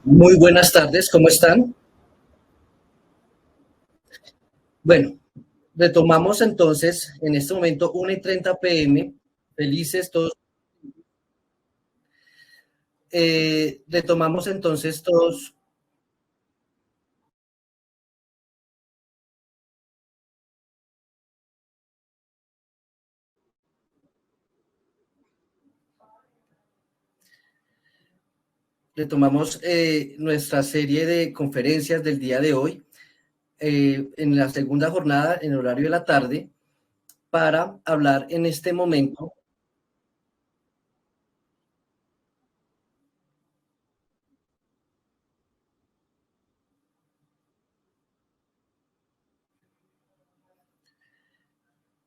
Muy buenas tardes, ¿cómo están? Bueno, retomamos entonces en este momento 1:30 p.m. Felices todos. Retomamos entonces todos. Retomamos nuestra serie de conferencias del día de hoy en la segunda jornada en horario de la tarde para hablar en este momento.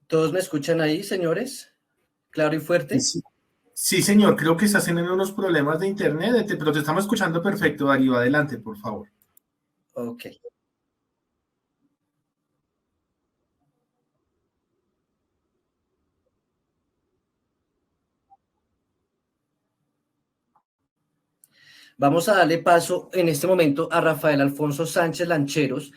¿Todos me escuchan ahí, señores? ¿Claro y fuerte? Sí, sí, señor, creo que estás teniendo unos problemas de internet, pero te estamos escuchando perfecto, Darío. Adelante, por favor. Ok. Vamos a darle paso en este momento a Rafael Alfonso Sánchez Lancheros.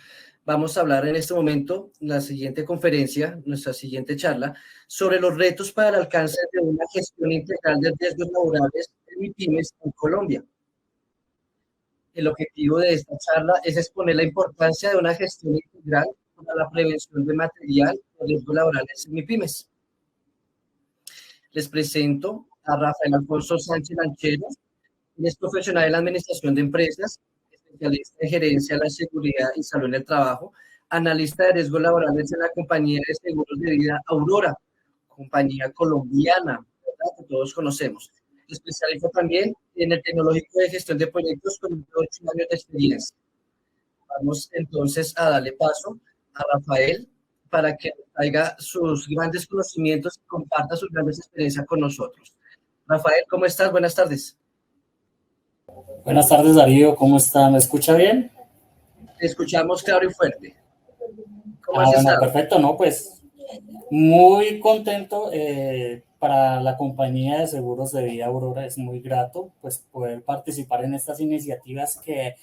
Vamos a hablar en este momento, la siguiente conferencia, nuestra siguiente charla, sobre los retos para el alcance de una gestión integral de riesgos laborales en MIPYMES en Colombia. El objetivo de esta charla es exponer la importancia de una gestión integral para la prevención de material de riesgos laborales en MIPYMES. Les presento a Rafael Alfonso Sánchez Lancheros. Es profesional en la administración de empresas, especialista en gerencia de la seguridad y salud en el trabajo, analista de riesgos laborales en la compañía de seguros de vida Aurora, compañía colombiana, ¿verdad? Que todos conocemos. Especialista también en el tecnológico de gestión de proyectos con 8 años de experiencia. Vamos entonces a darle paso a Rafael para que traiga sus grandes conocimientos y comparta sus grandes experiencias con nosotros. Rafael, ¿cómo estás? Buenas tardes. Buenas tardes, Darío, ¿cómo está? ¿Me escucha bien? Te escuchamos claro y fuerte. ¿Cómo has Bueno, estado? perfecto, ¿no? Pues muy contento. Para la compañía de seguros de vida Aurora es muy grato pues poder participar en estas iniciativas que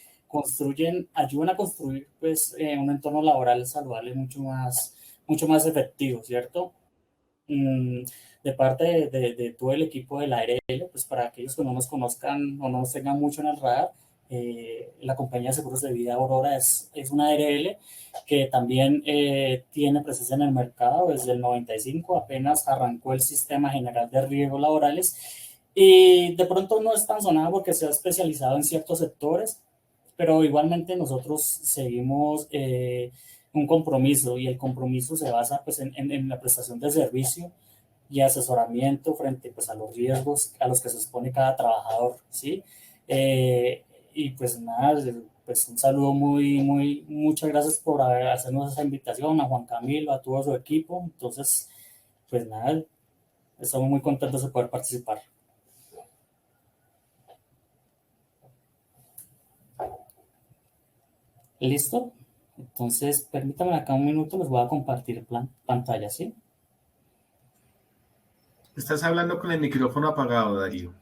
ayudan a construir pues un entorno laboral saludable mucho más efectivo, ¿cierto? Mm, de parte de todo el equipo de la ARL, pues para aquellos que no nos conozcan o no nos tengan mucho en el radar, la compañía de seguros de vida Aurora es una ARL que también tiene presencia en el mercado desde el 95, apenas arrancó el sistema general de riesgos laborales y de pronto no es tan sonado porque se ha especializado en ciertos sectores, pero igualmente nosotros seguimos un compromiso y el compromiso se basa pues en la prestación de servicio y asesoramiento frente pues a los riesgos a los que se expone cada trabajador, ¿sí? Y pues nada, pues un saludo muchas gracias por hacernos esa invitación a Juan Camilo, a todo su equipo. Entonces, pues nada, estamos muy contentos de poder participar. ¿Listo? Entonces, permítanme acá un minuto, les voy a compartir pantalla, ¿sí? Estás hablando con el micrófono apagado, Darío.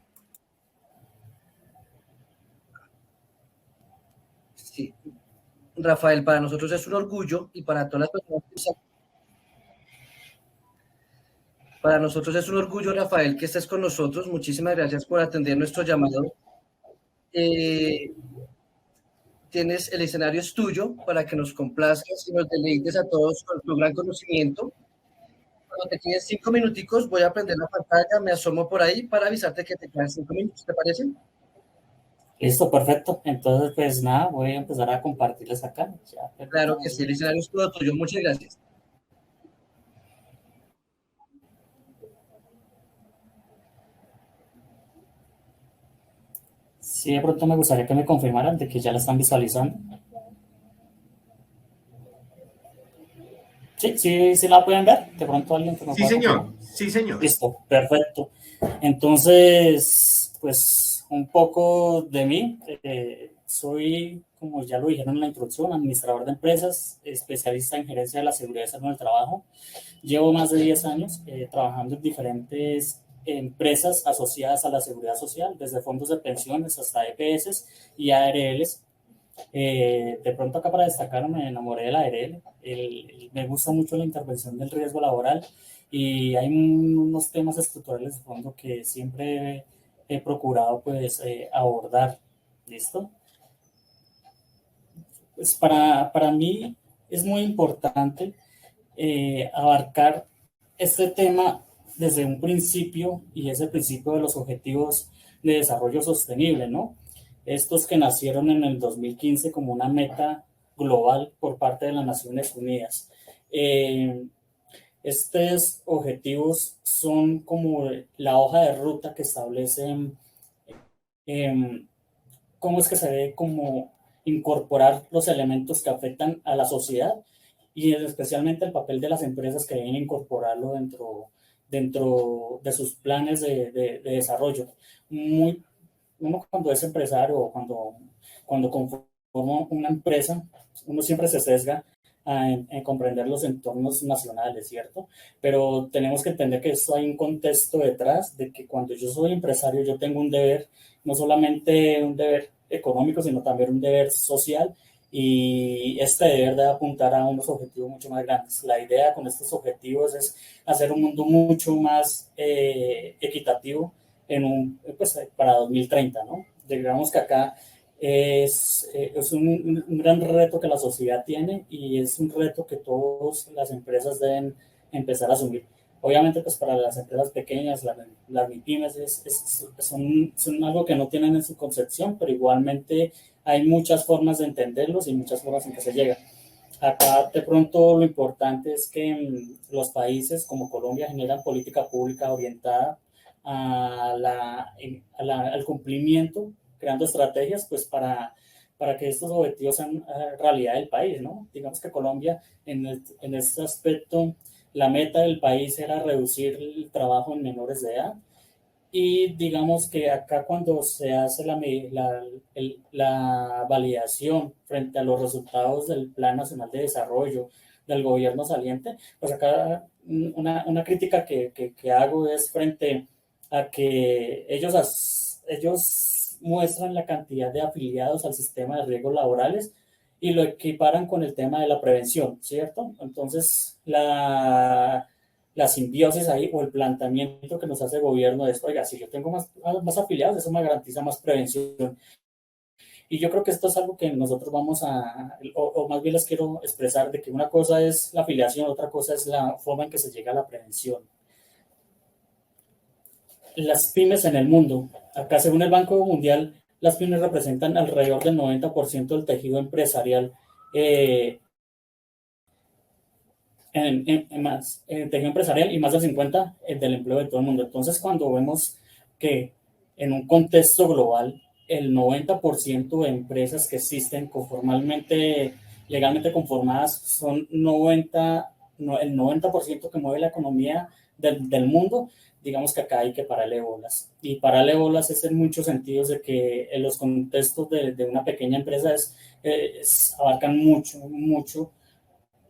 Sí. Rafael, para nosotros es un orgullo y para todas las personas para nosotros es un orgullo, Rafael, que estés con nosotros. Muchísimas gracias por atender nuestro llamado. Tienes el escenario es tuyo para que nos complazcas y nos deleites a todos con tu gran conocimiento. Cuando te queden 5 minuticos, voy a prender la pantalla, me asomo por ahí para avisarte que te quedan 5 minutos, ¿te parece? Listo, perfecto. Entonces, pues nada, voy a empezar a compartirles acá. Ya, Claro que sí, el escenario es todo tuyo. Muchas gracias. Sí, de pronto me gustaría que me confirmaran de que ya la están visualizando. Sí, sí, sí la pueden ver. De pronto alguien que me Sí, pueda confirmar. señor. Sí, señor. Listo, perfecto. Entonces, pues un poco de mí. Soy, como ya lo dijeron en la introducción, administrador de empresas, especialista en gerencia de la seguridad y salud en el trabajo. Llevo más de 10 años trabajando en diferentes empresas asociadas a la seguridad social, desde fondos de pensiones hasta EPS y ARLs. De pronto acá para destacar me enamoré del ARL, me gusta mucho la intervención del riesgo laboral y hay unos temas estructurales de fondo que siempre he procurado pues abordar. ¿Listo? Pues para mí es muy importante abarcar este tema desde un principio, y es el principio de los objetivos de desarrollo sostenible, ¿no? Estos que nacieron en el 2015 como una meta global por parte de las Naciones Unidas. Estos objetivos son como la hoja de ruta que establecen cómo es que se debe como incorporar los elementos que afectan a la sociedad y especialmente el papel de las empresas que deben incorporarlo dentro de sus planes de desarrollo. Uno cuando es empresario o cuando conforma una empresa, uno siempre se sesga en comprender los entornos nacionales, ¿cierto? Pero tenemos que entender que esto hay un contexto detrás, de que cuando yo soy empresario yo tengo un deber, no solamente un deber económico, sino también un deber social, y este deber debe apuntar a unos objetivos mucho más grandes. La idea con estos objetivos es hacer un mundo mucho más equitativo pues, para 2030, ¿no? Digamos que acá es un gran reto que la sociedad tiene y es un reto que todas las empresas deben empezar a asumir. Obviamente, pues para las empresas pequeñas, las MIPYMES son algo que no tienen en su concepción, pero igualmente hay muchas formas de entenderlos y muchas formas en que se llega. Acá de pronto lo importante es que los países como Colombia generan política pública orientada al cumplimiento, creando estrategias pues para que estos objetivos sean realidad del país, ¿no? Digamos que Colombia en este aspecto, la meta del país era reducir el trabajo en menores de edad. Y digamos que acá cuando se hace la validación frente a los resultados del Plan Nacional de Desarrollo del gobierno saliente, pues acá una crítica que hago es frente a que ellos muestran la cantidad de afiliados al sistema de riesgos laborales y lo equiparan con el tema de la prevención, ¿cierto? Entonces, la simbiosis ahí o el planteamiento que nos hace el gobierno es, oiga, si yo tengo más afiliados, eso me garantiza más prevención. Y yo creo que esto es algo que nosotros vamos o más bien les quiero expresar, de que una cosa es la afiliación, otra cosa es la forma en que se llega a la prevención. Las pymes en el mundo. Acá, según el Banco Mundial, las pymes representan alrededor del 90% del tejido empresarial en tejido empresarial y más del 50% del empleo de todo el mundo. Entonces, cuando vemos que en un contexto global, el 90% de empresas que existen legalmente conformadas son el 90% que mueve la economía del mundo, digamos que acá hay que pararle bolas. Y pararle bolas es en muchos sentidos de que en los contextos de una pequeña empresa abarcan mucho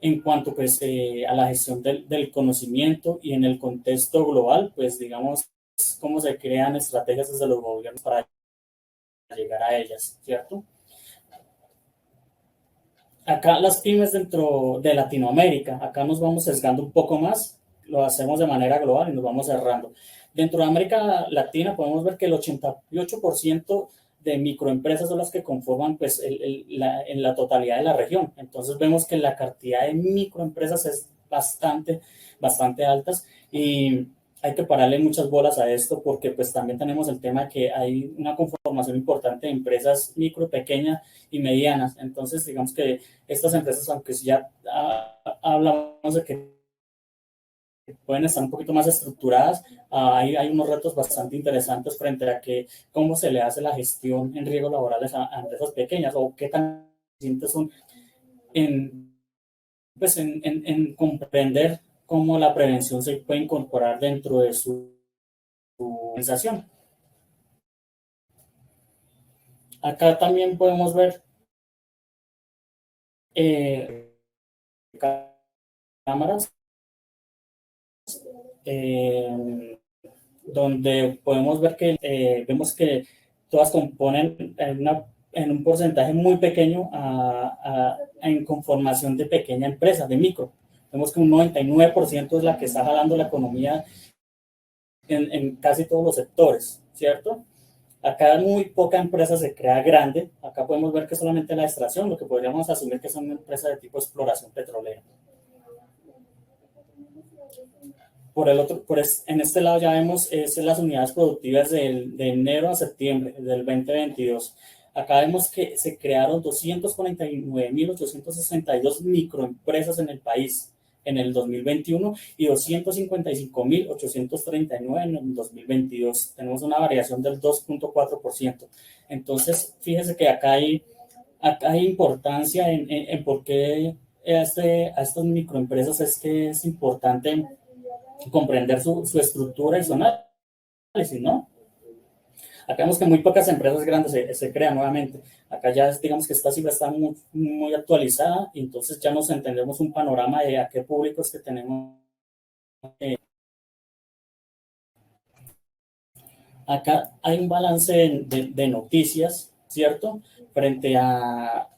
en cuanto pues, a la gestión del conocimiento, y en el contexto global, pues digamos, cómo se crean estrategias desde los gobiernos para llegar a ellas, ¿cierto? Acá las pymes dentro de Latinoamérica, acá nos vamos sesgando un poco más, lo hacemos de manera global y nos vamos cerrando. Dentro de América Latina podemos ver que el 88% de microempresas son las que conforman pues, en la totalidad de la región. Entonces vemos que la cantidad de microempresas es bastante altas, y hay que pararle muchas bolas a esto porque pues también tenemos el tema que hay una conformación importante de empresas micro, pequeñas y medianas. Entonces digamos que estas empresas, aunque ya hablamos de que pueden estar un poquito más estructuradas, hay unos retos bastante interesantes frente a que cómo se le hace la gestión en riesgos laborales a empresas pequeñas, o qué tan eficientes son pues en comprender cómo la prevención se puede incorporar dentro de su organización. Acá también podemos ver cámaras. donde podemos ver que vemos que todas componen en un porcentaje muy pequeño en conformación de pequeña empresa, de micro. Vemos que un 99% es la que está jalando la economía en casi todos los sectores, ¿cierto? Acá muy poca empresa se crea grande. Acá podemos ver que solamente la extracción, lo que podríamos asumir que son empresas de tipo exploración petrolera. En este lado ya vemos las unidades productivas de enero a septiembre del 2022. Acá vemos que se crearon 249.862 microempresas en el país en el 2021 y 255.839 en el 2022. Tenemos una variación del 2.4%. Entonces, fíjese que acá hay importancia en por qué a estas microempresas es que es importante comprender su estructura y su análisis, ¿no? Acá vemos que muy pocas empresas grandes se crean nuevamente. Acá ya digamos que esta cifra está muy, muy actualizada y entonces ya nos entendemos un panorama de a qué públicos que tenemos. Acá hay un balance de noticias, ¿cierto? Frente a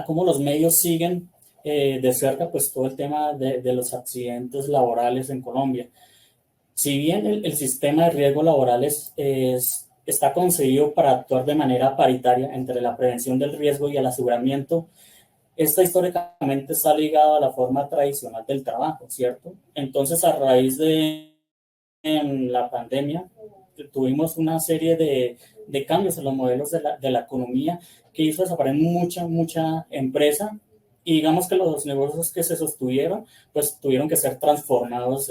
cómo los medios siguen de cerca pues todo el tema de los accidentes laborales en Colombia. Si bien el sistema de riesgos laborales está concebido para actuar de manera paritaria entre la prevención del riesgo y el aseguramiento, esta históricamente está ligada a la forma tradicional del trabajo, ¿cierto? Entonces, a raíz de la pandemia, tuvimos una serie de cambios en los modelos de la economía que hizo desaparecer mucha empresa y digamos que los negocios que se sostuvieron, pues tuvieron que ser transformados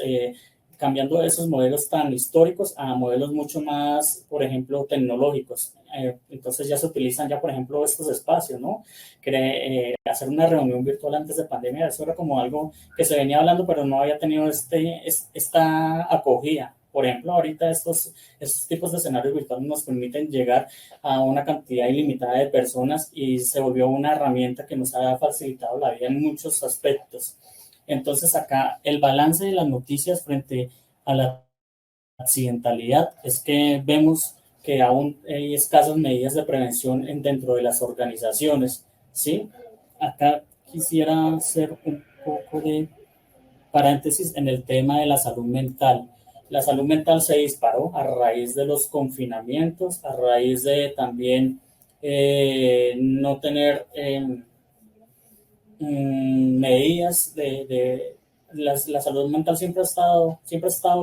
cambiando esos modelos tan históricos a modelos mucho más, por ejemplo, tecnológicos. Entonces ya se utilizan ya, por ejemplo, estos espacios, ¿no? Hacer una reunión virtual antes de pandemia, eso era como algo que se venía hablando, pero no había tenido esta acogida. Por ejemplo, ahorita estos tipos de escenarios virtuales nos permiten llegar a una cantidad ilimitada de personas y se volvió una herramienta que nos ha facilitado la vida en muchos aspectos. Entonces acá el balance de las noticias frente a la accidentalidad es que vemos que aún hay escasas medidas de prevención dentro de las organizaciones, ¿sí? Acá quisiera hacer un poco de paréntesis en el tema de la salud mental. La salud mental se disparó a raíz de los confinamientos, a raíz de también no tener medidas la salud mental siempre ha estado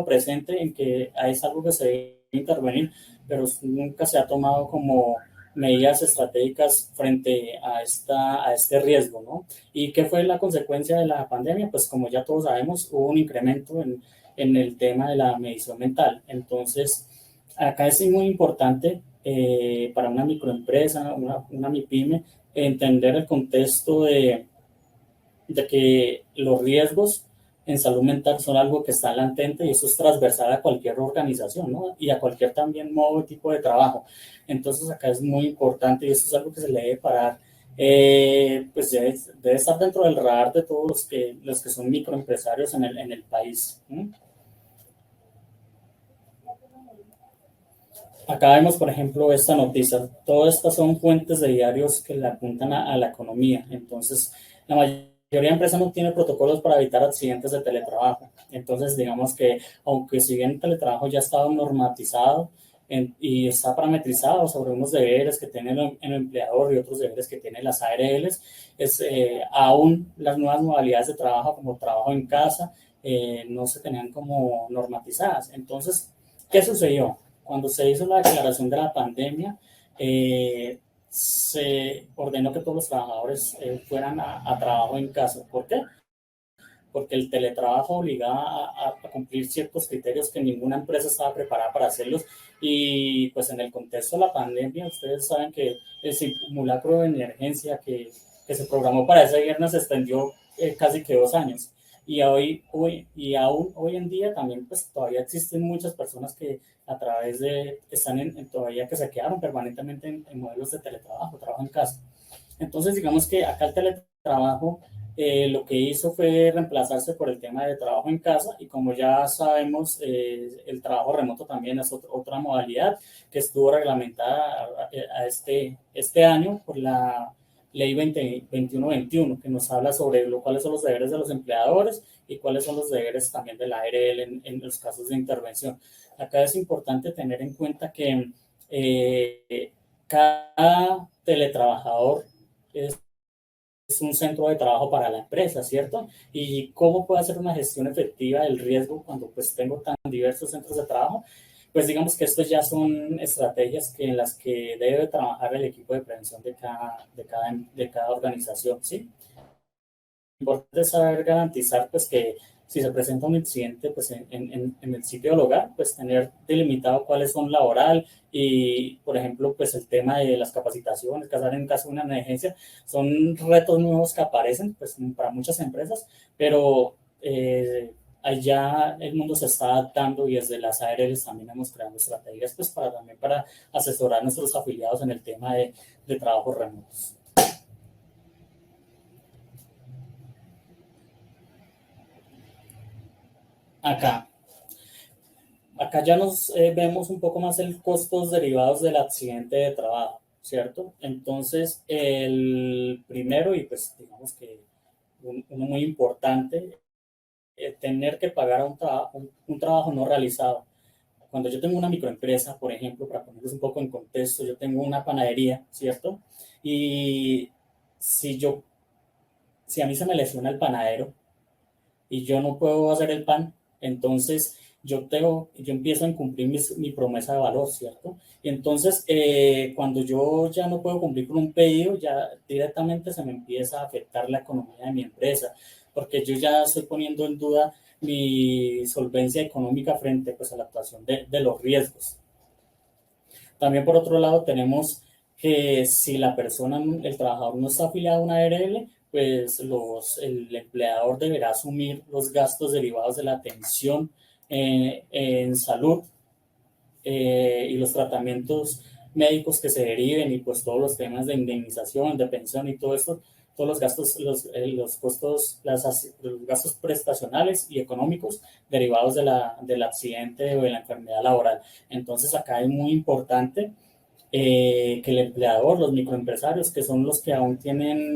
presente en que es algo que se debe intervenir, pero nunca se ha tomado como medidas estratégicas frente a este riesgo, ¿no? ¿Y qué fue la consecuencia de la pandemia? Pues como ya todos sabemos, hubo un incremento en el tema de la medición mental. Entonces, acá es muy importante para una microempresa, una MIPYME, entender el contexto de que los riesgos en salud mental son algo que está latente y eso es transversal a cualquier organización, ¿no? Y a cualquier también modo y tipo de trabajo. Entonces acá es muy importante y eso es algo que se le debe parar, pues debe estar dentro del radar de todos los que son microempresarios en el país. Acá vemos, por ejemplo, esta noticia. Todas estas son fuentes de diarios que le apuntan a la economía. Entonces, la mayoría de empresas no tiene protocolos para evitar accidentes de teletrabajo. Entonces, digamos que, aunque si bien el teletrabajo ya ha estado normatizado y está parametrizado sobre unos deberes que tiene el empleador y otros deberes que tienen las ARLs, aún las nuevas modalidades de trabajo, como trabajo en casa, no se tenían como normatizadas. Entonces, ¿qué sucedió? Cuando se hizo la declaración de la pandemia, se ordenó que todos los trabajadores fueran a trabajo en casa. ¿Por qué? Porque el teletrabajo obligaba a cumplir ciertos criterios que ninguna empresa estaba preparada para hacerlos. Y pues en el contexto de la pandemia, ustedes saben que el simulacro de emergencia que se programó para ese viernes se extendió casi que 2 años. Y aún hoy en día también pues todavía existen muchas personas que a través de, todavía que se quedaron permanentemente en modelos de teletrabajo, trabajo en casa. Entonces digamos que acá el teletrabajo lo que hizo fue reemplazarse por el tema de trabajo en casa y como ya sabemos, el trabajo remoto también es otra modalidad que estuvo reglamentada a este año por la Ley 2121, que nos habla sobre cuáles son los deberes de los empleadores y cuáles son los deberes también de la ARL en los casos de intervención. Acá es importante tener en cuenta que cada teletrabajador es un centro de trabajo para la empresa, ¿cierto? Y cómo puedo hacer una gestión efectiva del riesgo cuando pues tengo tan diversos centros de trabajo. Pues digamos que estos ya son estrategias en las que debe trabajar el equipo de prevención de cada organización, ¿sí? Importante saber garantizar pues que si se presenta un incidente pues en el sitio del hogar, pues tener delimitado cuáles son laboral y, por ejemplo, pues el tema de las capacitaciones, casar en caso de una emergencia, son retos nuevos que aparecen pues para muchas empresas, pero allá el mundo se está adaptando y desde las ARLs también hemos creado estrategias pues también para asesorar a nuestros afiliados en el tema de trabajos remotos. Acá ya nos vemos un poco más en costos derivados del accidente de trabajo, ¿cierto? Entonces, el primero, y pues digamos que uno muy importante, tener que pagar un trabajo no realizado. Cuando yo tengo una microempresa, por ejemplo, para ponerles un poco en contexto, yo tengo una panadería, ¿cierto? Y si a mí se me lesiona el panadero, y yo no puedo hacer el pan, entonces yo empiezo a incumplir mi promesa de valor, ¿cierto? Y entonces, cuando yo ya no puedo cumplir con un pedido, ya directamente se me empieza a afectar la economía de mi empresa, porque yo ya estoy poniendo en duda mi solvencia económica frente pues, a la actuación de los riesgos. También, por otro lado, tenemos que si la persona, el trabajador no está afiliado a una ARL, pues el empleador deberá asumir los gastos derivados de la atención en salud y los tratamientos médicos que se deriven y pues todos los temas de indemnización, de pensión y todo esto, todos los gastos, los costos, los gastos prestacionales y económicos derivados del accidente o de la enfermedad laboral. Entonces acá es muy importante que el empleador, los microempresarios, que son los que aún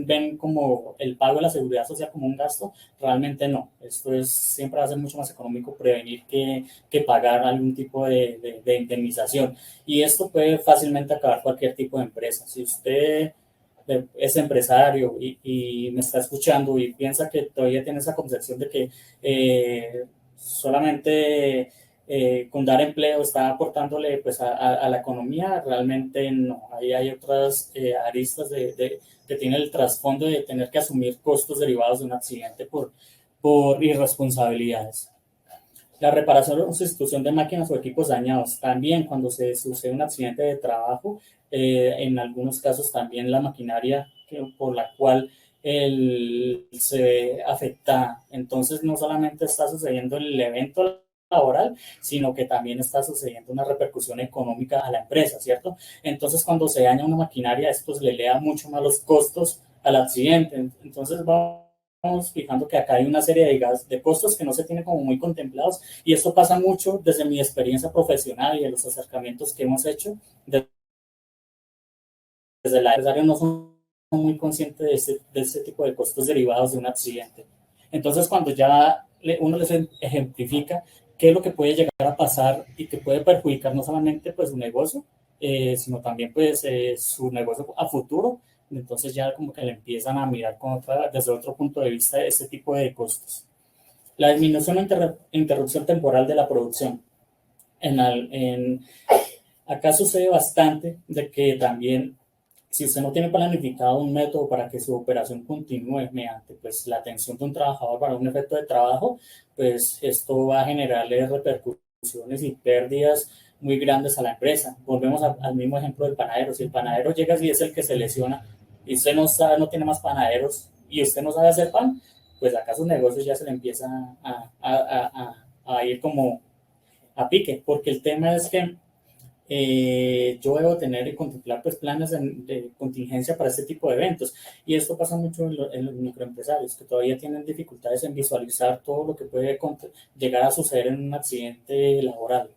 ven como el pago de la seguridad social como un gasto, realmente no. Esto siempre va a ser mucho más económico prevenir que pagar algún tipo de indemnización. Y esto puede fácilmente acabar cualquier tipo de empresa. Si usted es empresario y me está escuchando y piensa que todavía tiene esa concepción de que solamente con dar empleo está aportándole pues a la economía, realmente no. Ahí hay otras aristas que tiene el trasfondo de tener que asumir costos derivados de un accidente por irresponsabilidades. La reparación o sustitución de máquinas o equipos dañados. También cuando se sucede un accidente de trabajo, en algunos casos también la maquinaria por la cual se ve afectada. Entonces no solamente está sucediendo el evento laboral, sino que también está sucediendo una repercusión económica a la empresa, ¿cierto? Entonces cuando se daña una maquinaria, esto se le eleva mucho más los costos al accidente. Entonces vamos fijando que acá hay una serie de costos que no se tienen como muy contemplados y esto pasa mucho desde mi experiencia profesional y de los acercamientos que hemos hecho desde la empresaria no son muy conscientes de ese tipo de costos derivados de un accidente. Entonces cuando ya uno les ejemplifica qué es lo que puede llegar a pasar y que puede perjudicar no solamente pues su negocio, sino también pues su negocio a futuro, entonces ya como que le empiezan a mirar desde otro punto de vista este tipo de costos. La disminución o interrupción temporal de la producción. Acá sucede bastante de que también si usted no tiene planificado un método para que su operación continúe mediante pues, la atención de un trabajador para un efecto de trabajo, pues esto va a generarle repercusiones y pérdidas muy grandes a la empresa. Volvemos al mismo ejemplo del panadero. Si el panadero llega y es el que se lesiona y usted no tiene más panaderos y usted no sabe hacer pan, pues acá sus negocios ya se le empiezan a ir como a pique, porque el tema es que yo debo tener y contemplar pues planes de contingencia para este tipo de eventos. Y esto pasa mucho en los microempresarios, que todavía tienen dificultades en visualizar todo lo que puede llegar a suceder en un accidente laboral.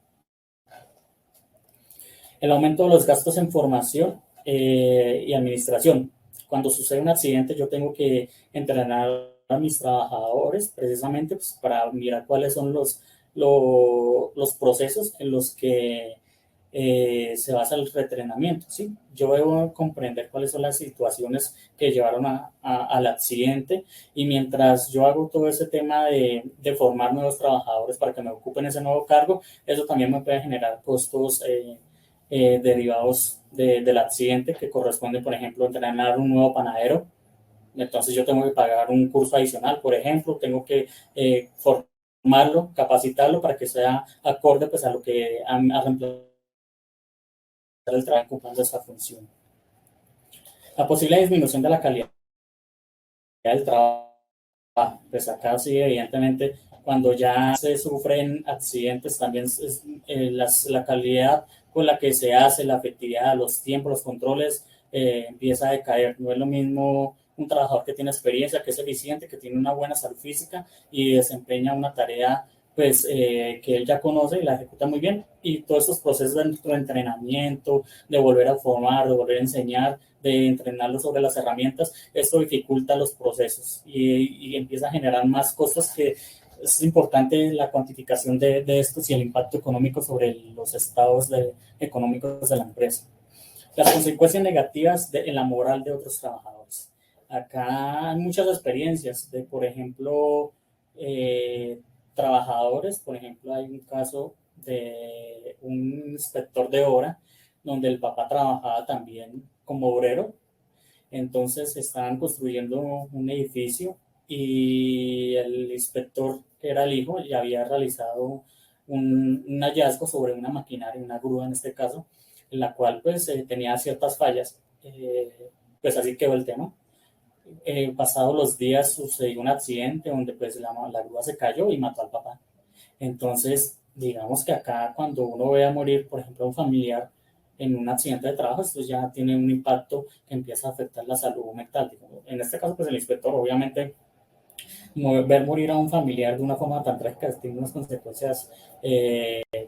El aumento de los gastos en formación y administración. Cuando sucede un accidente, yo tengo que entrenar a mis trabajadores precisamente pues, para mirar cuáles son los procesos en los que se basa el reentrenamiento. ¿Sí? Yo debo comprender cuáles son las situaciones que llevaron al accidente, y mientras yo hago todo ese tema de formar nuevos trabajadores para que me ocupen ese nuevo cargo, eso también me puede generar costos derivados del accidente, que corresponde, por ejemplo, entrenar un nuevo panadero. Entonces yo tengo que pagar un curso adicional, por ejemplo, tengo que formarlo, capacitarlo para que sea acorde pues, a lo que a reemplazar el trabajo cumpliendo esa función. La posible disminución de la calidad del trabajo, pues acá sí, evidentemente, cuando ya se sufren accidentes, también es, la calidad con la que se hace, la efectividad, los tiempos, los controles, empieza a decaer. No es lo mismo un trabajador que tiene experiencia, que es eficiente, que tiene una buena salud física y desempeña una tarea pues que él ya conoce y la ejecuta muy bien, y todos esos procesos de entrenamiento, de volver a formar, de volver a enseñar, de entrenarlo sobre las herramientas, esto dificulta los procesos y empieza a generar más cosas que es importante la cuantificación de estos y el impacto económico sobre los estados económicos de la empresa. Las consecuencias negativas en la moral de otros trabajadores. Acá hay muchas experiencias de, por ejemplo, trabajadores, por ejemplo, hay un caso de un inspector de obra donde el papá trabajaba también como obrero. Entonces estaban construyendo un edificio y el inspector, que era el hijo, ya había realizado un hallazgo sobre una maquinaria, una grúa en este caso, en la cual pues tenía ciertas fallas. Pues así quedó el tema. Pasados los días sucedió un accidente donde pues la grúa se cayó y mató al papá. Entonces, digamos que acá cuando uno ve a morir, por ejemplo, a un familiar en un accidente de trabajo, esto ya tiene un impacto que empieza a afectar la salud mental. En este caso, pues el inspector, obviamente, ver morir a un familiar de una forma tan trágica tiene unas consecuencias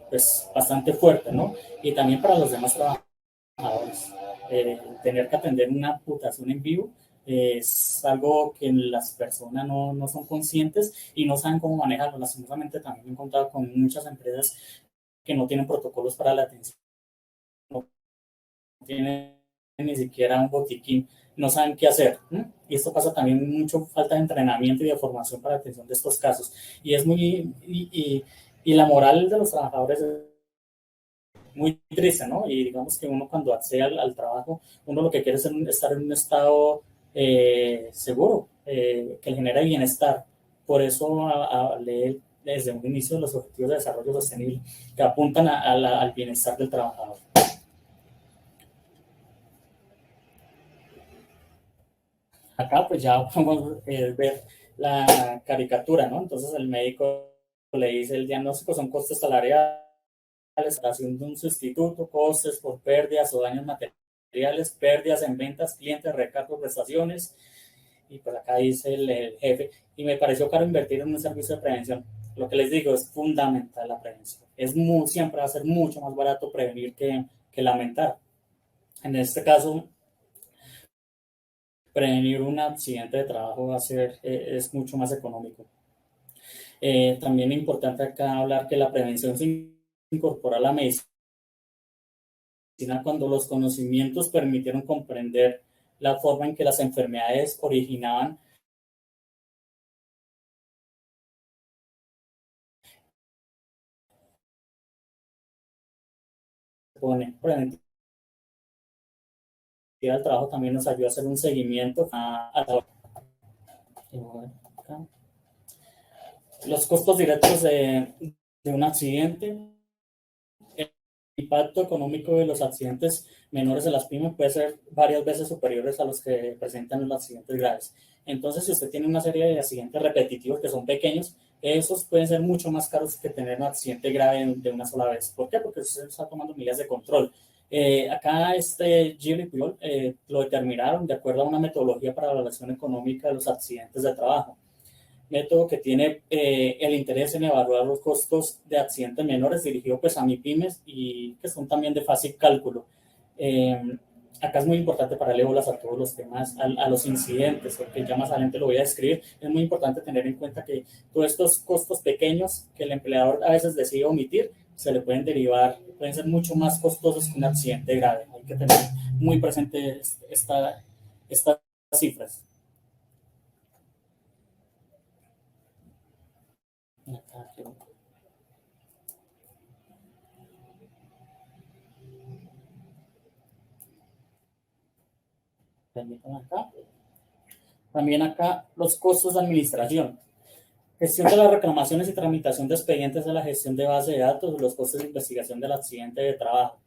pues bastante fuertes, ¿no? Y también para los demás trabajadores. Tener que atender una amputación en vivo es algo que las personas no son conscientes y no saben cómo manejarlo. Lastimosamente también me he encontrado con muchas empresas que no tienen protocolos para la atención, no tienen ni siquiera un botiquín, no saben qué hacer. Y esto pasa también mucho falta de entrenamiento y de formación para la atención de estos casos. Y es muy, y la moral de los trabajadores es muy triste, ¿no? Y digamos que uno cuando accede al trabajo, uno lo que quiere es estar en un estado seguro, que le genera bienestar. Por eso leer desde un inicio los objetivos de desarrollo sostenible que apuntan al bienestar del trabajador. Acá pues ya podemos ver la caricatura, ¿no? Entonces el médico le dice el diagnóstico son costes salariales, creación de un sustituto, costes por pérdidas o daños materiales, pérdidas en ventas, clientes, recargos, prestaciones, y pues acá dice el jefe, y me pareció caro invertir en un servicio de prevención. Lo que les digo es fundamental la prevención. Siempre va a ser mucho más barato prevenir que lamentar. En este caso, prevenir un accidente de trabajo va a ser, es mucho más económico. También es importante acá hablar que la prevención se incorpora a la medicina cuando los conocimientos permitieron comprender la forma en que las enfermedades originaban preventiva del trabajo. También nos ayuda a hacer un seguimiento los costos directos de un accidente. El impacto económico de los accidentes menores de las pymes puede ser varias veces superiores a los que presentan los accidentes graves. Entonces, si usted tiene una serie de accidentes repetitivos que son pequeños, esos pueden ser mucho más caros que tener un accidente grave de una sola vez. ¿Por qué? Porque usted está tomando medidas de control. Acá Gil y Puyol lo determinaron de acuerdo a una metodología para la evaluación económica de los accidentes de trabajo, método que tiene el interés en evaluar los costos de accidentes menores dirigido pues a MIPYMES y que son también de fácil cálculo. Acá es muy importante para bolas a todos los temas, a los incidentes, porque ya más adelante lo voy a describir. Es muy importante tener en cuenta que todos estos costos pequeños que el empleador a veces decide omitir, se le pueden derivar, pueden ser mucho más costosos que un accidente grave. Hay que tener muy presente estas cifras. Acá. También acá los costos de administración. Gestión de las reclamaciones y tramitación de expedientes de la gestión de base de datos, los costos de investigación del accidente de trabajo.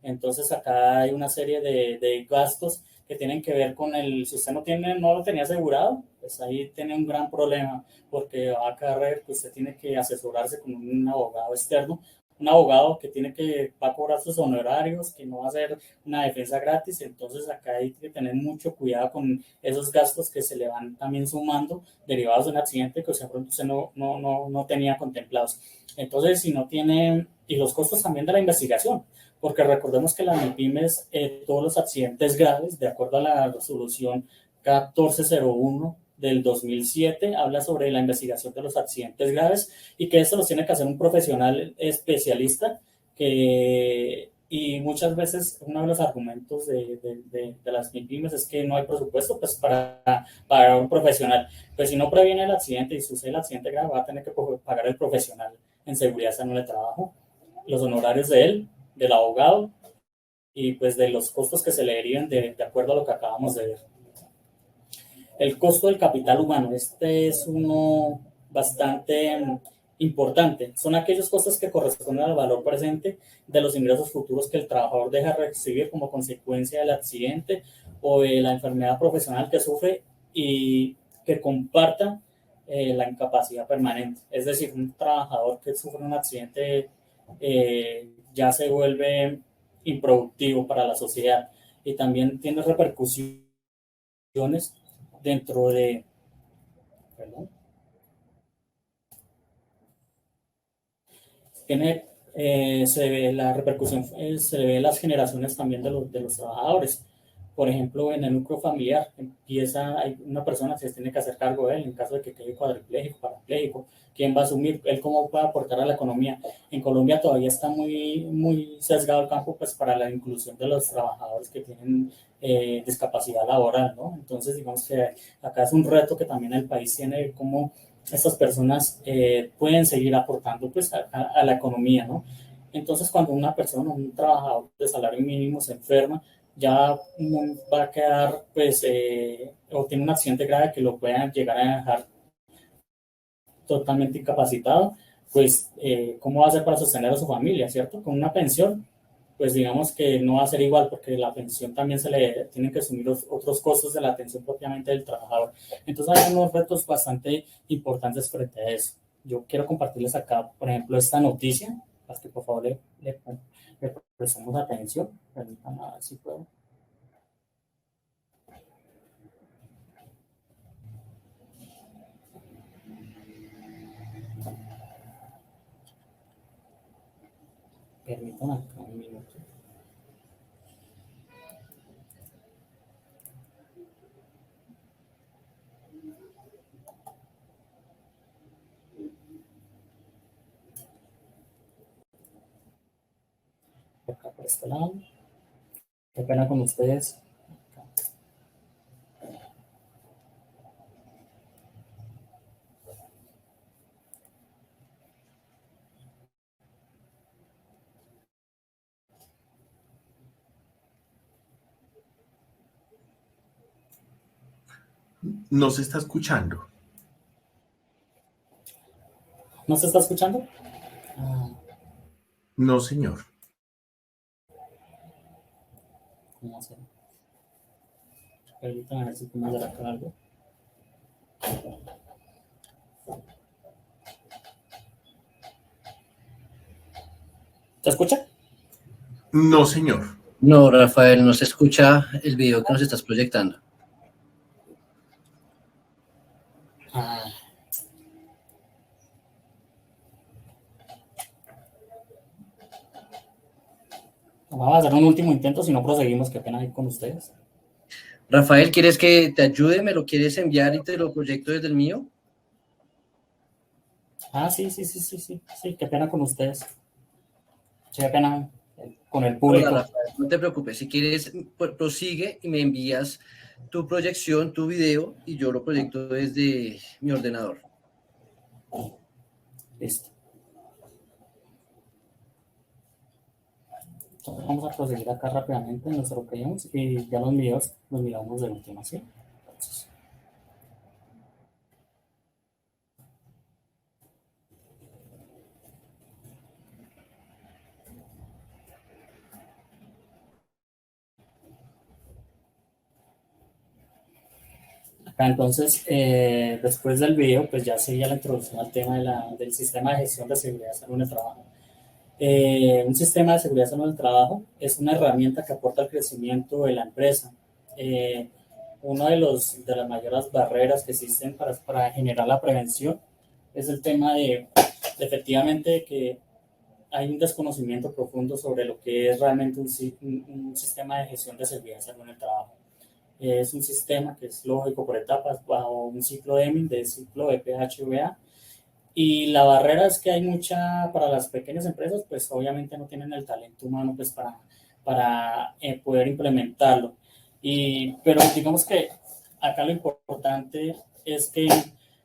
Entonces acá hay una serie de gastos que tienen que ver con el, si usted no lo tenía asegurado, pues ahí tiene un gran problema porque va a caer que usted tiene que asesorarse con un abogado externo, un abogado que va a cobrar sus honorarios, que no va a hacer una defensa gratis. Entonces acá hay que tener mucho cuidado con esos gastos que se le van también sumando derivados de un accidente que usted no tenía contemplados. Entonces, si no tiene, y los costos también de la investigación, porque recordemos que las MIPYMES, todos los accidentes graves, de acuerdo a la resolución 1401 del 2007, habla sobre la investigación de los accidentes graves y que eso los tiene que hacer un profesional especialista y muchas veces uno de los argumentos de las MIPYMES es que no hay presupuesto pues, para un profesional. Pues si no previene el accidente y sucede el accidente grave, va a tener que pagar el profesional en seguridad salud de trabajo, los honorarios de él, del abogado y pues de los costos que se le deriven de acuerdo a lo que acabamos de ver. El costo del capital humano, este es uno bastante importante. Son aquellos costos que corresponden al valor presente de los ingresos futuros que el trabajador deja recibir como consecuencia del accidente o de la enfermedad profesional que sufre y que comparta la incapacidad permanente. Es decir, un trabajador que sufre un accidente ya se vuelve improductivo para la sociedad y también tiene repercusiones dentro de, perdón, tiene, se ve la repercusión, se ve las generaciones también de los trabajadores. Por ejemplo, en el núcleo familiar hay una persona que se tiene que hacer cargo de él en caso de que quede cuadripléjico, parapléjico. ¿Quién va a asumir? ¿Él cómo puede aportar a la economía? En Colombia todavía está muy sesgado el campo pues, para la inclusión de los trabajadores que tienen discapacidad laboral, ¿no? Entonces, digamos que acá es un reto que también el país tiene, cómo estas personas pueden seguir aportando pues, a la economía, ¿no? Entonces, cuando una persona, un trabajador de salario mínimo se enferma, ya va a quedar, pues, o tiene un accidente grave que lo pueda llegar a dejar totalmente incapacitado, pues, ¿cómo va a hacer para sostener a su familia, cierto? Con una pensión, pues digamos que no va a ser igual porque la pensión también se le tienen que asumir otros costos de la atención propiamente del trabajador. Entonces hay unos retos bastante importantes frente a eso. Yo quiero compartirles acá, por ejemplo, esta noticia, para que por favor le prestemos atención. Permítanme a ver si puedo. Permítanme acá un minuto. Acá por este lado. Qué pena con ustedes. No se está escuchando. ¿No se está escuchando? No, señor. ¿Cómo hacer? Permítanme ver si puedo hacer acá algo. ¿Se escucha? No, señor. No, Rafael, no se escucha el video que nos estás proyectando. Ah, vamos a hacer un último intento, si no proseguimos, qué pena ir con ustedes. Rafael, ¿quieres que te ayude? ¿Me lo quieres enviar y te lo proyecto desde el mío? Sí, qué pena con ustedes. Sí, qué pena con el Hola, público. Rafael, no te preocupes. Si quieres, prosigue y me envías tu proyección, tu video, y yo lo proyecto desde mi ordenador. Listo. Entonces vamos a proseguir acá rápidamente en nuestro cliente y ya los videos los miramos de última, ¿sí? Entonces, acá entonces, después del video, pues ya seguía la introducción al tema del sistema de gestión de seguridad de salud en el trabajo. Un sistema de seguridad de salud en el trabajo es una herramienta que aporta al crecimiento de la empresa. Una de las mayores barreras que existen para generar la prevención es el tema de efectivamente que hay un desconocimiento profundo sobre lo que es realmente un sistema de gestión de seguridad de salud en el trabajo. Es un sistema que es lógico por etapas bajo un ciclo Deming, de ciclo de PHVA. Y la barrera es que hay mucha, para las pequeñas empresas, pues obviamente no tienen el talento humano pues para poder implementarlo. Pero digamos que acá lo importante es que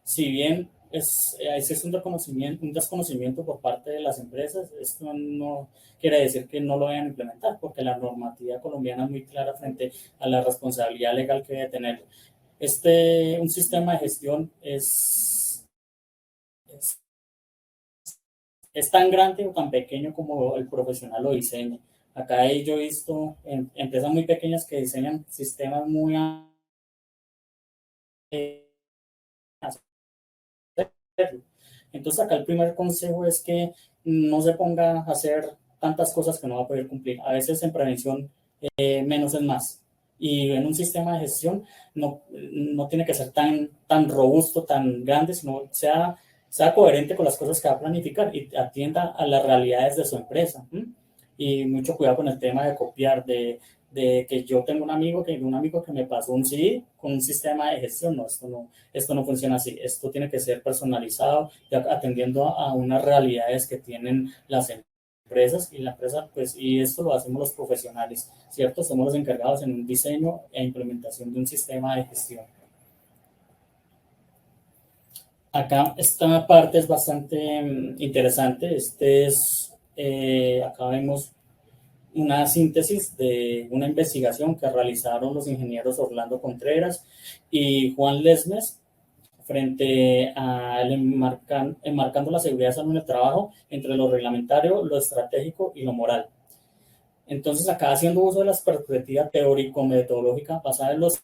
si bien es un desconocimiento por parte de las empresas, esto no quiere decir que no lo vayan a implementar, porque la normativa colombiana es muy clara frente a la responsabilidad legal que debe tener. Un sistema de gestión es, es tan grande o tan pequeño como el profesional lo diseña. Acá yo he visto empresas muy pequeñas que diseñan sistemas muy entonces acá el primer consejo es que no se ponga a hacer tantas cosas que no va a poder cumplir. A veces en prevención menos es más. Y en un sistema de gestión no tiene que ser tan robusto, tan grande, sino sea coherente con las cosas que va a planificar y atienda a las realidades de su empresa. Y mucho cuidado con el tema de copiar, de que yo tengo un amigo que me pasó un CD con un sistema de gestión. No, esto no funciona así. Esto tiene que ser personalizado, atendiendo a unas realidades que tienen las empresas y la empresa, pues, y esto lo hacemos los profesionales, ¿cierto? Somos los encargados en un diseño e implementación de un sistema de gestión. Acá esta parte es bastante interesante. Acá vemos una síntesis de una investigación que realizaron los ingenieros Orlando Contreras y Juan Lesmes frente a enmarcando la seguridad de salud en el trabajo entre lo reglamentario, lo estratégico y lo moral. Entonces, acá haciendo uso de la perspectiva teórico-metodológica basada en los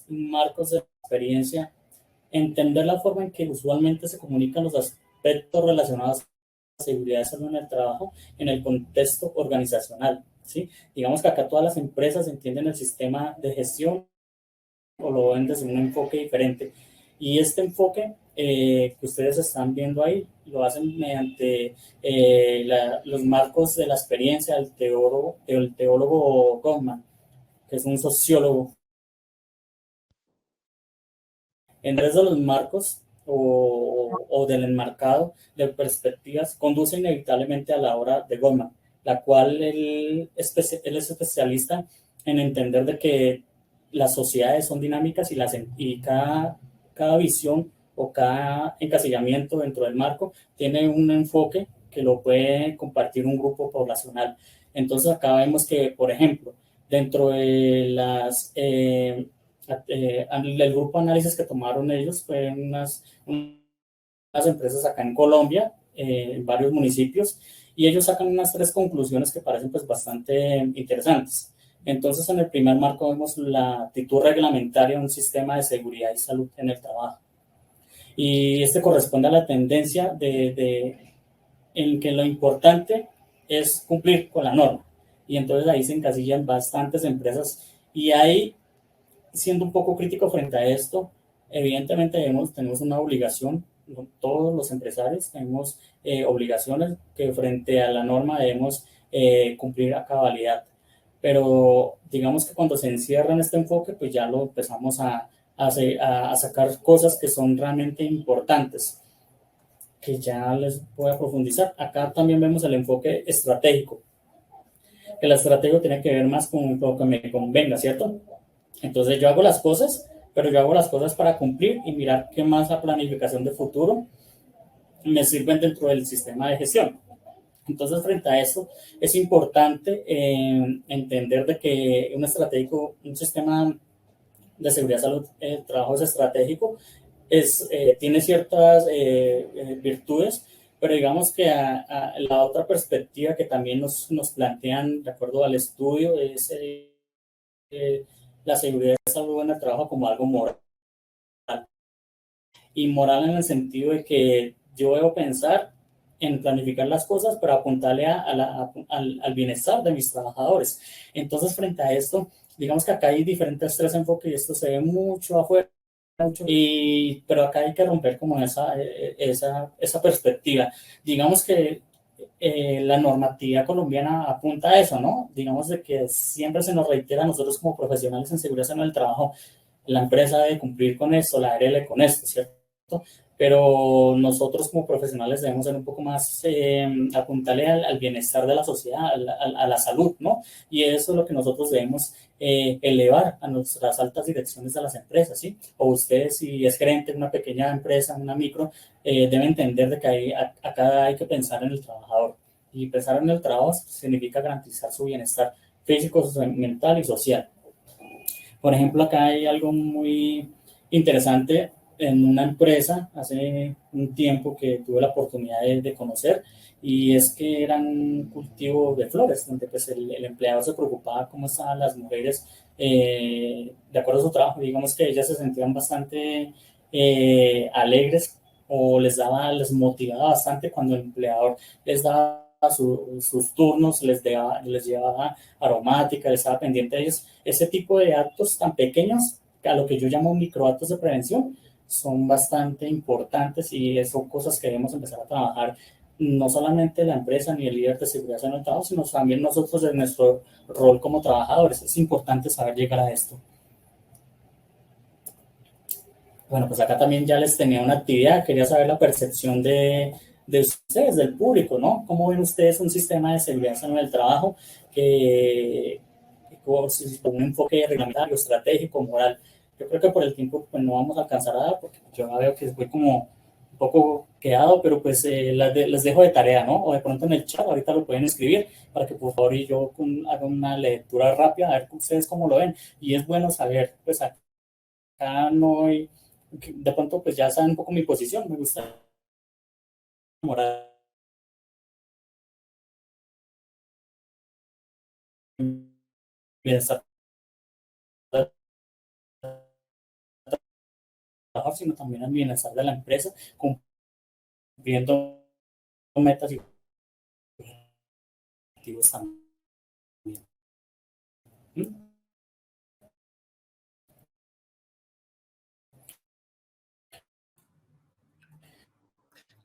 marcos de experiencia, entender la forma en que usualmente se comunican los aspectos relacionados a la seguridad de salud en el trabajo en el contexto organizacional, ¿sí? Digamos que acá todas las empresas entienden el sistema de gestión o lo ven desde un enfoque diferente. Y este enfoque que ustedes están viendo ahí lo hacen mediante los marcos de la experiencia del teólogo Goldman, que es un sociólogo. En vez de los marcos o del enmarcado de perspectivas conduce inevitablemente a la obra de Goldman, la cual él es especialista en entender de que las sociedades son dinámicas y cada visión o cada encasillamiento dentro del marco tiene un enfoque que lo puede compartir un grupo poblacional. Entonces acá vemos que, por ejemplo, dentro de el grupo de análisis que tomaron ellos fue unas empresas acá en Colombia, en varios municipios, y ellos sacan unas 3 conclusiones que parecen pues bastante interesantes. Entonces, en el primer marco vemos la actitud reglamentaria de un sistema de seguridad y salud en el trabajo. Y este corresponde a la tendencia en que lo importante es cumplir con la norma. Y entonces ahí se encasillan bastantes empresas y ahí, siendo un poco crítico frente a esto, evidentemente tenemos una obligación, todos los empresarios tenemos obligaciones que frente a la norma debemos cumplir a cabalidad. Pero digamos que cuando se encierra en este enfoque, pues ya lo empezamos a sacar cosas que son realmente importantes, que ya les voy a profundizar. Acá también vemos el enfoque estratégico. El estratégico tiene que ver más con lo que me convenga, ¿cierto? Entonces yo hago las cosas, pero yo hago las cosas para cumplir y mirar qué más la planificación de futuro me sirven dentro del sistema de gestión. Entonces, frente a eso, es importante entender de que un sistema de seguridad, salud, trabajo es estratégico, tiene ciertas virtudes, pero digamos que la otra perspectiva que también nos plantean, de acuerdo al estudio, es la seguridad y salud en el trabajo como algo moral. Y moral en el sentido de que yo debo pensar en planificar las cosas para apuntarle al bienestar de mis trabajadores. Entonces, frente a esto, digamos que acá hay diferentes tres enfoques y esto se ve mucho afuera, pero acá hay que romper como esa perspectiva. Digamos que la normatividad colombiana apunta a eso, ¿no? Digamos de que siempre se nos reitera a nosotros como profesionales en seguridad en el trabajo, la empresa debe cumplir con esto, la ARL con esto, ¿cierto? Pero nosotros como profesionales debemos ser un poco más apuntarle al bienestar de la sociedad, a la salud, ¿no? Y eso es lo que nosotros debemos elevar a nuestras altas direcciones de las empresas, ¿sí? O ustedes, si es gerente de una pequeña empresa, una micro, deben entender de que acá hay que pensar en el trabajador. Y pensar en el trabajo significa garantizar su bienestar físico, mental y social. Por ejemplo, acá hay algo muy interesante en una empresa hace un tiempo que tuve la oportunidad de conocer, y es que eran un cultivo de flores, donde pues el empleado se preocupaba cómo estaban las mujeres de acuerdo a su trabajo. Digamos que ellas se sentían bastante alegres, o les motivaba bastante cuando el empleador les daba sus turnos, les llevaba aromática, les estaba pendiente de ellos. Ese tipo de actos tan pequeños, a lo que yo llamo microactos de prevención, son bastante importantes y son cosas que debemos empezar a trabajar, no solamente la empresa ni el líder de seguridad en el trabajo, sino también nosotros en nuestro rol como trabajadores. Es importante saber llegar a esto. Bueno, pues acá también ya les tenía una actividad, quería saber la percepción de ustedes, del público, ¿no? ¿Cómo ven ustedes un sistema de seguridad en el trabajo con un enfoque reglamentario, estratégico, moral? Yo creo que por el tiempo pues no vamos a alcanzar a dar, porque yo veo que fue como un poco quedado, pero pues les dejo de tarea, ¿no? O de pronto en el chat, ahorita lo pueden escribir, para que por favor y yo haga una lectura rápida, a ver ustedes cómo lo ven. Y es bueno saber, pues acá no hay, de pronto pues ya saben un poco mi posición, me gusta moral, bienestar, sino también al bienestar de la empresa, cumpliendo metas y objetivos también.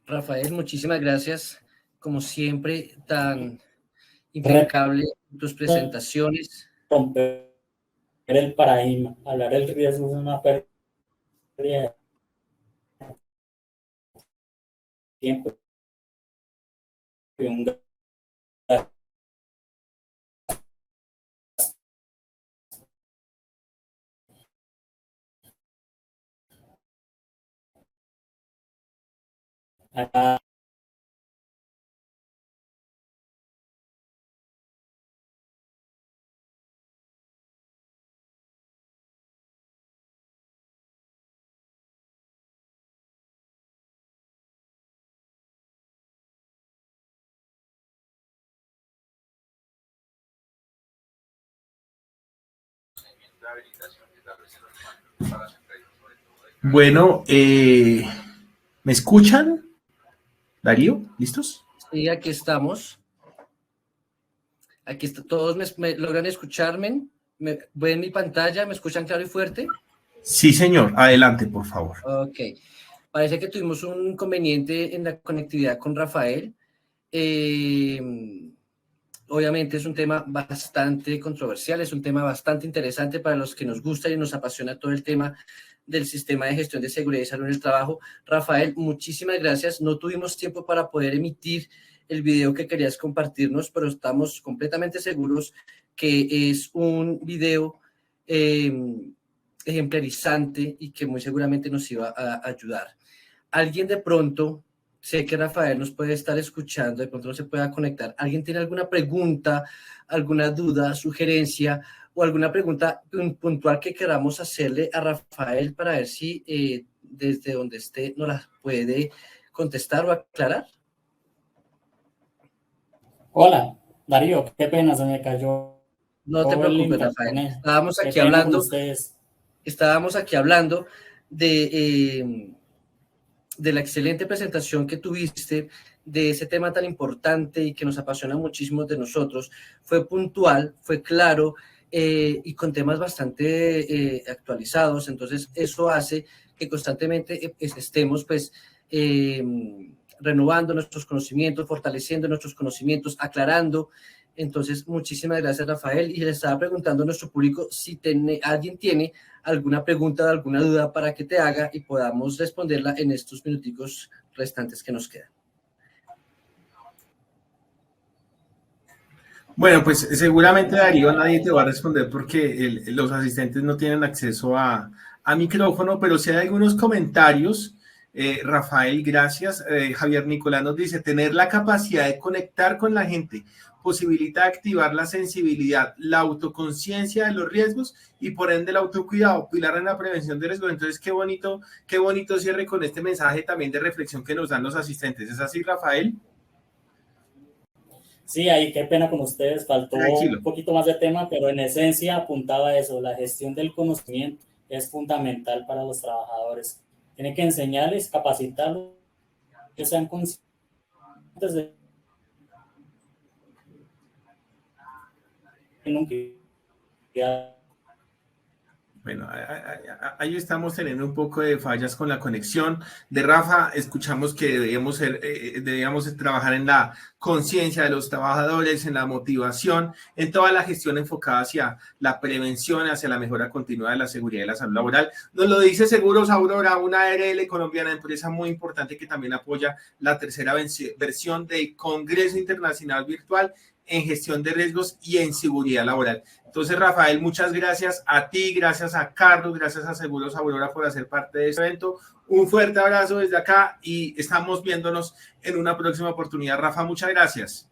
Rafael, muchísimas gracias. Como siempre, tan impecable tus presentaciones. Romper el paradigma, hablar del riesgo de una pérdida de tiempo y un gasto. Bueno, ¿me escuchan? Darío, ¿listos? Sí, aquí estamos. Aquí está, todos me logran escucharme, ven mi pantalla, me escuchan claro y fuerte. Sí, señor. Adelante, por favor. Ok. Parece que tuvimos un inconveniente en la conectividad con Rafael. Obviamente es un tema bastante controversial, es un tema bastante interesante para los que nos gusta y nos apasiona todo el tema del sistema de gestión de seguridad y salud en el trabajo. Rafael, muchísimas gracias. No tuvimos tiempo para poder emitir el video que querías compartirnos, pero estamos completamente seguros que es un video ejemplarizante y que muy seguramente nos iba a ayudar. Alguien de pronto, sé que Rafael nos puede estar escuchando, de pronto no se pueda conectar. ¿Alguien tiene alguna pregunta, alguna duda, sugerencia o alguna pregunta puntual que queramos hacerle a Rafael para ver si desde donde esté nos la puede contestar o aclarar? Hola, Darío, qué pena, se me cayó No te el preocupes, Rafael. internet. Estábamos Qué aquí pena con hablando, ustedes. de la excelente presentación que tuviste, de ese tema tan importante y que nos apasiona muchísimo de nosotros. Fue puntual, fue claro y con temas bastante actualizados. Entonces, eso hace que constantemente estemos, pues, renovando nuestros conocimientos, fortaleciendo nuestros conocimientos, aclarando. Entonces, muchísimas gracias, Rafael. Y le estaba preguntando a nuestro público si alguien tiene alguna pregunta, alguna duda para que te haga y podamos responderla en estos minuticos restantes que nos quedan. Bueno, pues seguramente Darío nadie te va a responder porque los asistentes no tienen acceso a micrófono, pero si hay algunos comentarios, Rafael, gracias. Javier Nicolás nos dice, tener la capacidad de conectar con la gente posibilita activar la sensibilidad, la autoconciencia de los riesgos y por ende el autocuidado, pilar en la prevención de riesgos. Entonces, qué bonito cierre con este mensaje también de reflexión que nos dan los asistentes. ¿Es así, Rafael? Sí, ahí qué pena con ustedes, faltó Tranquilo. un poquito más de tema, pero en esencia apuntaba a eso, la gestión del conocimiento es fundamental para los trabajadores. Tiene que enseñarles, capacitarlos, que sean conscientes de que Bueno, ahí estamos teniendo un poco de fallas con la conexión. De Rafa, escuchamos que debíamos trabajar en la conciencia de los trabajadores, en la motivación, en toda la gestión enfocada hacia la prevención, hacia la mejora continua de la seguridad y la salud laboral. Nos lo dice Seguros Aurora, una ARL colombiana, empresa muy importante que también apoya la tercera versión del Congreso Internacional Virtual en gestión de riesgos y en seguridad laboral. Entonces, Rafael, muchas gracias a ti, gracias a Carlos, gracias a Seguros Aurora por hacer parte de este evento. Un fuerte abrazo desde acá y estamos viéndonos en una próxima oportunidad. Rafa, muchas gracias.